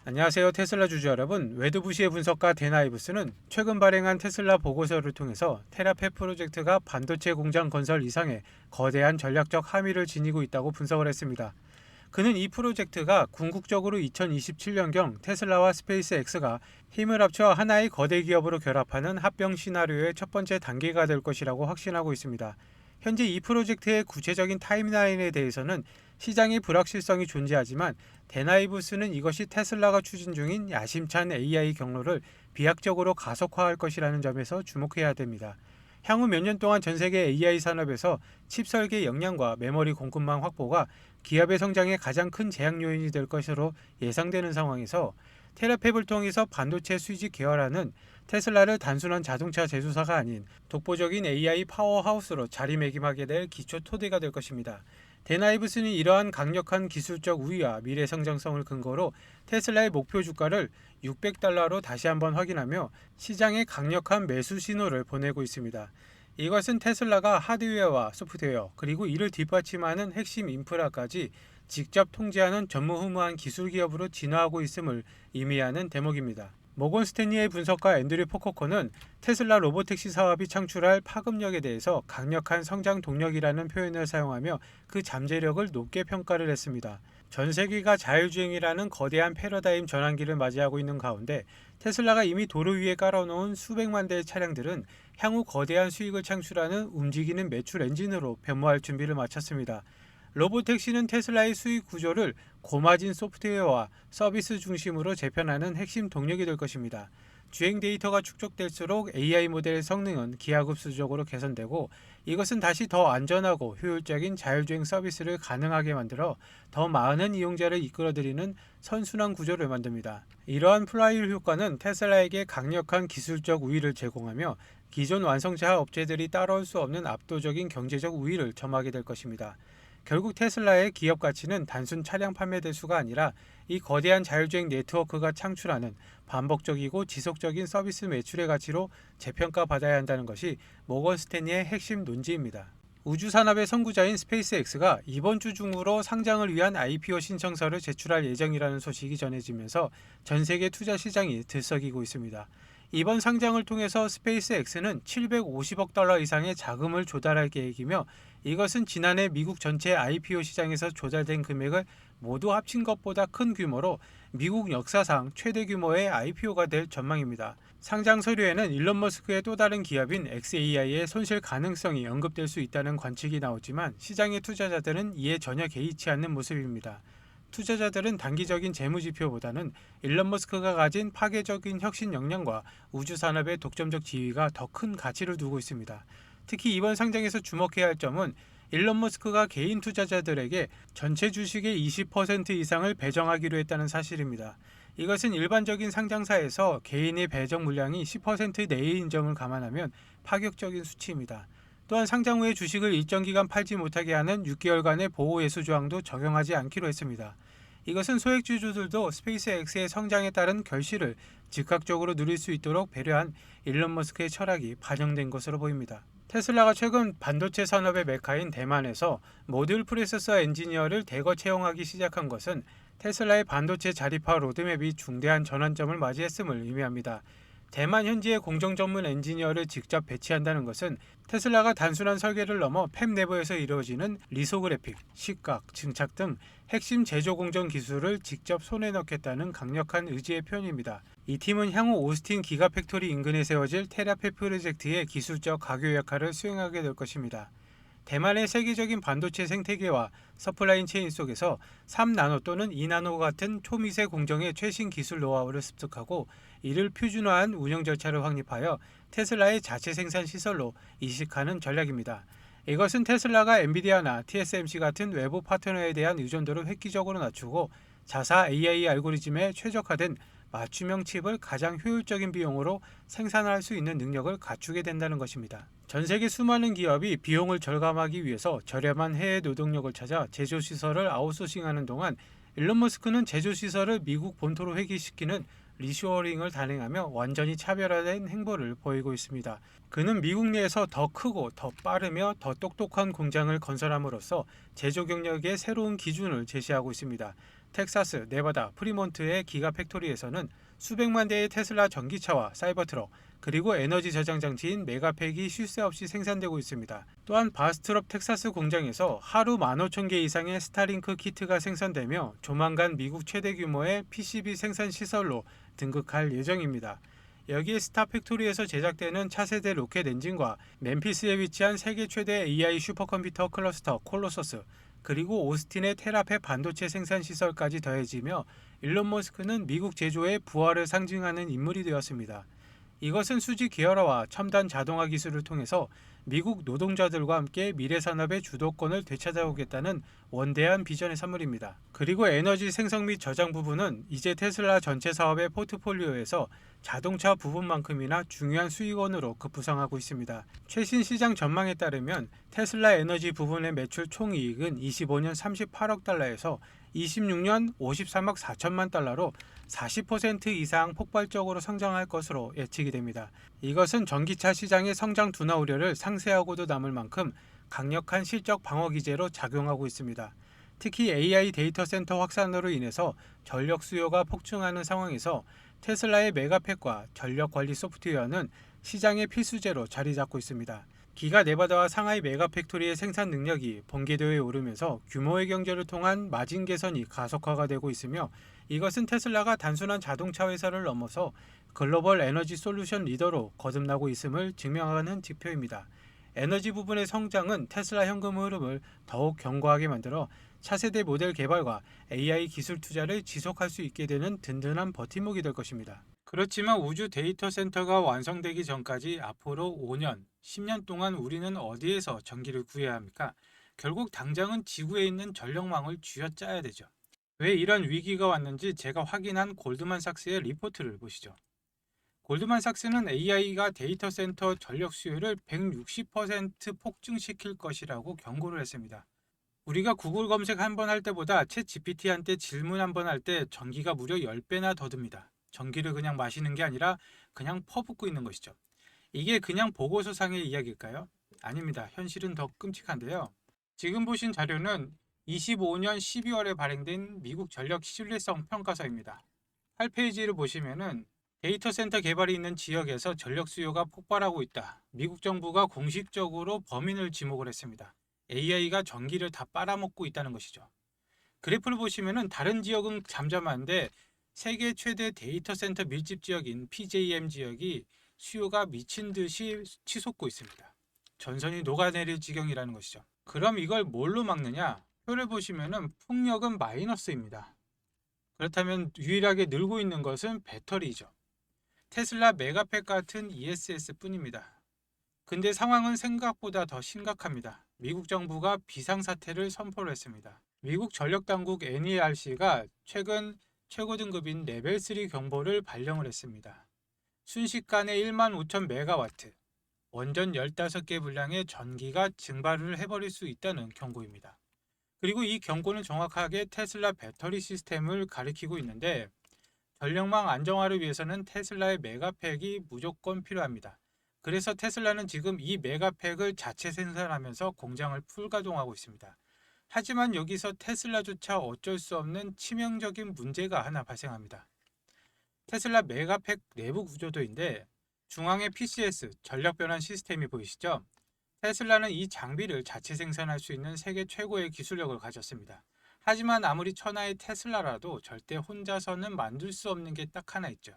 안녕하세요. 테슬라 주주 여러분. 웨드부시의 분석가 댄 아이브스는 최근 발행한 테슬라 보고서를 통해서 테라페 프로젝트가 반도체 공장 건설 이상의 거대한 전략적 함의를 지니고 있다고 분석을 했습니다. 그는 이 프로젝트가 궁극적으로 2027년경 테슬라와 스페이스X가 힘을 합쳐 하나의 거대 기업으로 결합하는 합병 시나리오의 첫 번째 단계가 될 것이라고 확신하고 있습니다. 현재 이 프로젝트의 구체적인 타임라인에 대해서는 시장의 불확실성이 존재하지만 데나이브스는 이것이 테슬라가 추진 중인 야심찬 AI 경로를 비약적으로 가속화할 것이라는 점에서 주목해야 됩니다. 향후 몇 년 동안 전 세계 AI 산업에서 칩 설계 역량과 메모리 공급망 확보가 기업의 성장에 가장 큰 제약 요인이 될 것으로 예상되는 상황에서 테라팹을 통해서 반도체 수직 계열화는 테슬라를 단순한 자동차 제조사가 아닌 독보적인 AI 파워하우스로 자리매김하게 될 기초 토대가 될 것입니다. 데나이브스는 이러한 강력한 기술적 우위와 미래 성장성을 근거로 테슬라의 목표 주가를 $600로 다시 한번 확인하며 시장에 강력한 매수 신호를 보내고 있습니다. 이것은 테슬라가 하드웨어와 소프트웨어 그리고 이를 뒷받침하는 핵심 인프라까지 직접 통제하는 전무후무한 기술 기업으로 진화하고 있음을 의미하는 대목입니다. 모건 스탠리의 분석가 앤드류 포커코는 테슬라 로보택시 사업이 창출할 파급력에 대해서 강력한 성장 동력이라는 표현을 사용하며 그 잠재력을 높게 평가를 했습니다. 전 세계가 자율주행이라는 거대한 패러다임 전환기를 맞이하고 있는 가운데 테슬라가 이미 도로 위에 깔아놓은 수백만 대의 차량들은 향후 거대한 수익을 창출하는 움직이는 매출 엔진으로 변모할 준비를 마쳤습니다. 로보택시는 테슬라의 수익 구조를 고마진 소프트웨어와 서비스 중심으로 재편하는 핵심 동력이 될 것입니다. 주행 데이터가 축적될수록 AI 모델의 성능은 기하급수적으로 개선되고 이것은 다시 더 안전하고 효율적인 자율주행 서비스를 가능하게 만들어 더 많은 이용자를 이끌어들이는 선순환 구조를 만듭니다. 이러한 플라이휠 효과는 테슬라에게 강력한 기술적 우위를 제공하며 기존 완성차 업체들이 따라올 수 없는 압도적인 경제적 우위를 점하게 될 것입니다. 결국 테슬라의 기업 가치는 단순 차량 판매 대수가 아니라 이 거대한 자율주행 네트워크가 창출하는 반복적이고 지속적인 서비스 매출의 가치로 재평가받아야 한다는 것이 모건 스탠리의 핵심 논지입니다. 우주산업의 선구자인 스페이스X가 이번 주 중으로 상장을 위한 IPO 신청서를 제출할 예정이라는 소식이 전해지면서 전 세계 투자 시장이 들썩이고 있습니다. 이번 상장을 통해서 스페이스X는 $750억 이상의 자금을 조달할 계획이며 이것은 지난해 미국 전체 IPO 시장에서 조달된 금액을 모두 합친 것보다 큰 규모로 미국 역사상 최대 규모의 IPO가 될 전망입니다. 상장 서류에는 일론 머스크의 또 다른 기업인 xAI의 손실 가능성이 언급될 수 있다는 관측이 나오지만 시장의 투자자들은 이에 전혀 개의치 않는 모습입니다. 투자자들은 단기적인 재무지표보다는 일론 머스크가 가진 파괴적인 혁신 역량과 우주산업의 독점적 지위가 더 큰 가치를 두고 있습니다. 특히 이번 상장에서 주목해야 할 점은 일론 머스크가 개인 투자자들에게 전체 주식의 20% 이상을 배정하기로 했다는 사실입니다. 이것은 일반적인 상장사에서 개인의 배정 물량이 10% 내인 점을 감안하면 파격적인 수치입니다. 또한 상장 후에 주식을 일정 기간 팔지 못하게 하는 6개월간의 보호 예수 조항도 적용하지 않기로 했습니다. 이것은 소액주주들도 스페이스X의 성장에 따른 결실을 즉각적으로 누릴 수 있도록 배려한 일론 머스크의 철학이 반영된 것으로 보입니다. 테슬라가 최근 반도체 산업의 메카인 대만에서 모듈 프로세서 엔지니어를 대거 채용하기 시작한 것은 테슬라의 반도체 자립화 로드맵이 중대한 전환점을 맞이했음을 의미합니다. 대만 현지의 공정 전문 엔지니어를 직접 배치한다는 것은 테슬라가 단순한 설계를 넘어 팹 내부에서 이루어지는 리소그래픽, 시각, 증착 등 핵심 제조 공정 기술을 직접 손에 넣겠다는 강력한 의지의 표현입니다. 이 팀은 향후 오스틴 기가팩토리 인근에 세워질 테라페 프로젝트의 기술적 가교 역할을 수행하게 될 것입니다. 대만의 세계적인 반도체 생태계와 서플라인 체인 속에서 3나노 또는 2나노 같은 초미세 공정의 최신 기술 노하우를 습득하고 이를 표준화한 운영 절차를 확립하여 테슬라의 자체 생산 시설로 이식하는 전략입니다. 이것은 테슬라가 엔비디아나 TSMC 같은 외부 파트너에 대한 의존도를 획기적으로 낮추고 자사 AI 알고리즘에 최적화된 맞춤형 칩을 가장 효율적인 비용으로 생산할 수 있는 능력을 갖추게 된다는 것입니다. 전 세계 수많은 기업이 비용을 절감하기 위해서 저렴한 해외 노동력을 찾아 제조시설을 아웃소싱하는 동안 일론 머스크는 제조시설을 미국 본토로 회귀시키는 리쇼어링을 단행하며 완전히 차별화된 행보를 보이고 있습니다. 그는 미국 내에서 더 크고 더 빠르며 더 똑똑한 공장을 건설함으로써 제조 경력의 새로운 기준을 제시하고 있습니다. 텍사스, 네바다, 프리몬트의 기가 팩토리에서는 수백만 대의 테슬라 전기차와 사이버트럭, 그리고 에너지 저장 장치인 메가팩이 쉴 새 없이 생산되고 있습니다. 또한 바스트롭 텍사스 공장에서 하루 15,000개 이상의 스타링크 키트가 생산되며 조만간 미국 최대 규모의 PCB 생산 시설로 등극할 예정입니다. 여기에 스타팩토리에서 제작되는 차세대 로켓 엔진과 멤피스에 위치한 세계 최대 AI 슈퍼컴퓨터 클러스터 콜로서스, 그리고 오스틴의 테라팹 반도체 생산 시설까지 더해지며 일론 머스크는 미국 제조의 부활을 상징하는 인물이 되었습니다. 이것은 수직 계열화와 첨단 자동화 기술을 통해서 미국 노동자들과 함께 미래 산업의 주도권을 되찾아오겠다는 원대한 비전의 산물입니다. 그리고 에너지 생성 및 저장 부분은 이제 테슬라 전체 사업의 포트폴리오에서 자동차 부분만큼이나 중요한 수익원으로 급부상하고 있습니다. 최신 시장 전망에 따르면 테슬라 에너지 부분의 매출 총이익은 25년 38억 달러에서 26년 53억 4천만 달러로 40% 이상 폭발적으로 성장할 것으로 예측이 됩니다. 이것은 전기차 시장의 성장 둔화 우려를 상쇄하고도 남을 만큼 강력한 실적 방어 기제로 작용하고 있습니다. 특히 AI 데이터 센터 확산으로 인해서 전력 수요가 폭증하는 상황에서 테슬라의 메가팩과 전력 관리 소프트웨어는 시장의 필수제로 자리 잡고 있습니다. 기가 네바다와 상하이 메가팩토리의 생산 능력이 번개도에 오르면서 규모의 경제를 통한 마진 개선이 가속화가 되고 있으며, 이것은 테슬라가 단순한 자동차 회사를 넘어서 글로벌 에너지 솔루션 리더로 거듭나고 있음을 증명하는 지표입니다. 에너지 부분의 성장은 테슬라 현금 흐름을 더욱 견고하게 만들어 차세대 모델 개발과 AI 기술 투자를 지속할 수 있게 되는 든든한 버팀목이 될 것입니다. 그렇지만 우주 데이터 센터가 완성되기 전까지 앞으로 5년, 10년 동안 우리는 어디에서 전기를 구해야 합니까? 결국 당장은 지구에 있는 전력망을 쥐어짜야 되죠. 왜 이런 위기가 왔는지 제가 확인한 골드만삭스의 리포트를 보시죠. 골드만삭스는 AI가 데이터 센터 전력 수요를 160% 폭증시킬 것이라고 경고를 했습니다. 우리가 구글 검색 한 번 할 때보다 챗 GPT한테 질문 한 번 할 때 전기가 무려 10배나 더 듭니다. 전기를 그냥 마시는 게 아니라 그냥 퍼붓고 있는 것이죠. 이게 그냥 보고서상의 이야기일까요? 아닙니다. 현실은 더 끔찍한데요. 지금 보신 자료는 25년 12월에 발행된 미국 전력 신뢰성 평가서입니다. 8페이지를 보시면은 데이터 센터 개발이 있는 지역에서 전력 수요가 폭발하고 있다. 미국 정부가 공식적으로 범인을 지목을 했습니다. AI가 전기를 다 빨아먹고 있다는 것이죠. 그래프를 보시면은 다른 지역은 잠잠한데 세계 최대 데이터 센터 밀집 지역인 PJM 지역이 수요가 미친 듯이 치솟고 있습니다. 전선이 녹아내릴 지경이라는 것이죠. 그럼 이걸 뭘로 막느냐? 표를 보시면은 풍력은 마이너스입니다. 그렇다면 유일하게 늘고 있는 것은 배터리죠. 테슬라 메가팩 같은 ESS 뿐입니다. 근데 상황은 생각보다 더 심각합니다. 미국 정부가 비상사태를 선포를 했습니다. 미국 전력당국 NERC가 최근 최고 등급인 레벨 3 경보를 발령을 했습니다. 순식간에 1만 5천 메가와트, 원전 15개 분량의 전기가 증발을 해버릴 수 있다는 경고입니다. 그리고 이 경고는 정확하게 테슬라 배터리 시스템을 가리키고 있는데, 전력망 안정화를 위해서는 테슬라의 메가팩이 무조건 필요합니다. 그래서 테슬라는 지금 이 메가팩을 자체 생산하면서 공장을 풀가동하고 있습니다. 하지만 여기서 테슬라조차 어쩔 수 없는 치명적인 문제가 하나 발생합니다. 테슬라 메가팩 내부 구조도인데 중앙에 PCS 전력 변환 시스템이 보이시죠? 테슬라는 이 장비를 자체 생산할 수 있는 세계 최고의 기술력을 가졌습니다. 하지만 아무리 천하의 테슬라라도 절대 혼자서는 만들 수 없는 게 딱 하나 있죠.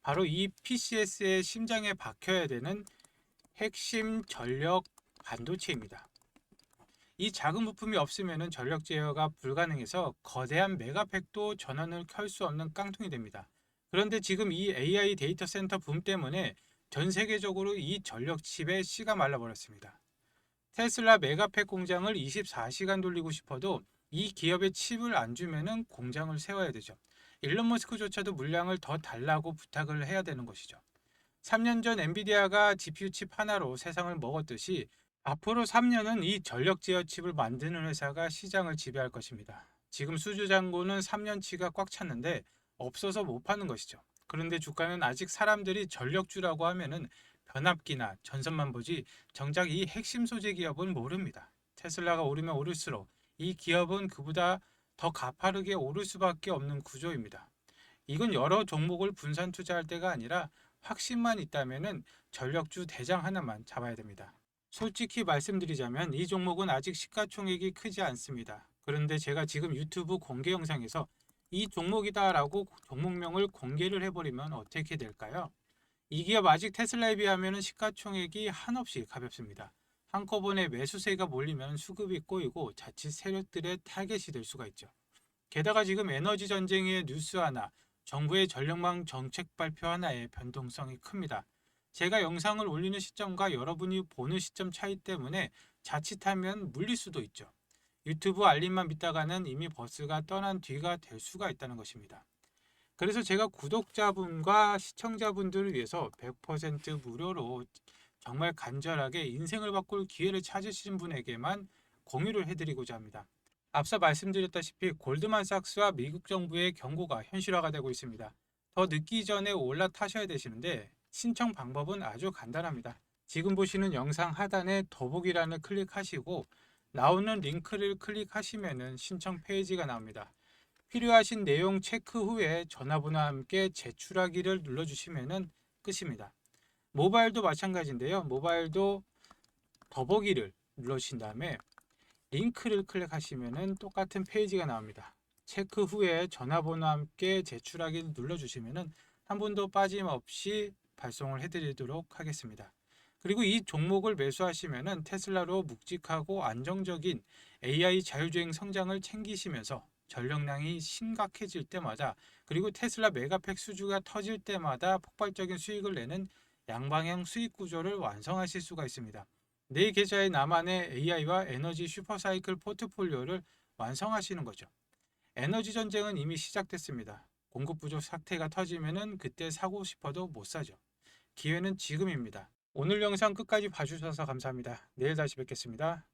바로 이 PCS의 심장에 박혀야 되는 핵심 전력 반도체입니다. 이 작은 부품이 없으면 전력 제어가 불가능해서 거대한 메가팩도 전원을 켤 수 없는 깡통이 됩니다. 그런데 지금 이 AI 데이터 센터 붐 때문에 전 세계적으로 이 전력 칩의 씨가 말라버렸습니다. 테슬라 메가팩 공장을 24시간 돌리고 싶어도 이 기업의 칩을 안 주면은 공장을 세워야 되죠. 일론 머스크조차도 물량을 더 달라고 부탁을 해야 되는 것이죠. 3년 전 엔비디아가 GPU 칩 하나로 세상을 먹었듯이 앞으로 3년은 이 전력 제어 칩을 만드는 회사가 시장을 지배할 것입니다. 지금 수주 잔고는 3년치가 꽉 찼는데 없어서 못 파는 것이죠. 그런데 주가는 아직 사람들이 전력주라고 하면은 변압기나 전선만 보지 정작 이 핵심 소재 기업은 모릅니다. 테슬라가 오르면 오를수록 이 기업은 그보다 더 가파르게 오를 수밖에 없는 구조입니다. 이건 여러 종목을 분산 투자할 때가 아니라 확신만 있다면은 전력주 대장 하나만 잡아야 됩니다. 솔직히 말씀드리자면 이 종목은 아직 시가총액이 크지 않습니다. 그런데 제가 지금 유튜브 공개 영상에서 이 종목이다라고 종목명을 공개를 해버리면 어떻게 될까요? 이 기업 아직 테슬라에 비하면 시가총액이 한없이 가볍습니다. 한꺼번에 매수세가 몰리면 수급이 꼬이고 자칫 세력들의 타겟이 될 수가 있죠. 게다가 지금 에너지 전쟁의 뉴스 하나, 정부의 전력망 정책 발표 하나의 변동성이 큽니다. 제가 영상을 올리는 시점과 여러분이 보는 시점 차이 때문에 자칫하면 물릴 수도 있죠. 유튜브 알림만 믿다가는 이미 버스가 떠난 뒤가 될 수가 있다는 것입니다. 그래서 제가 구독자분과 시청자분들을 위해서 100% 무료로 정말 간절하게 인생을 바꿀 기회를 찾으신 분에게만 공유를 해드리고자 합니다. 앞서 말씀드렸다시피 골드만삭스와 미국 정부의 경고가 현실화가 되고 있습니다. 더 늦기 전에 올라타셔야 되시는데 신청 방법은 아주 간단합니다. 지금 보시는 영상 하단에 더보기란을 클릭하시고 나오는 링크를 클릭하시면 신청 페이지가 나옵니다. 필요하신 내용 체크 후에 전화번호와 함께 제출하기를 눌러주시면 끝입니다. 모바일도 마찬가지인데요. 모바일도 더보기를 눌러주신 다음에 링크를 클릭하시면 똑같은 페이지가 나옵니다. 체크 후에 전화번호와 함께 제출하기를 눌러주시면 한 분도 빠짐없이 발송을 해드리도록 하겠습니다. 그리고 이 종목을 매수하시면 테슬라로 묵직하고 안정적인 AI 자율주행 성장을 챙기시면서 전력량이 심각해질 때마다 그리고 테슬라 메가팩 수주가 터질 때마다 폭발적인 수익을 내는 양방향 수익 구조를 완성하실 수가 있습니다. 내 계좌에 나만의 AI와 에너지 슈퍼사이클 포트폴리오를 완성하시는 거죠. 에너지 전쟁은 이미 시작됐습니다. 공급 부족 사태가 터지면 그때 사고 싶어도 못 사죠. 기회는 지금입니다. 오늘 영상 끝까지 봐주셔서 감사합니다. 내일 다시 뵙겠습니다.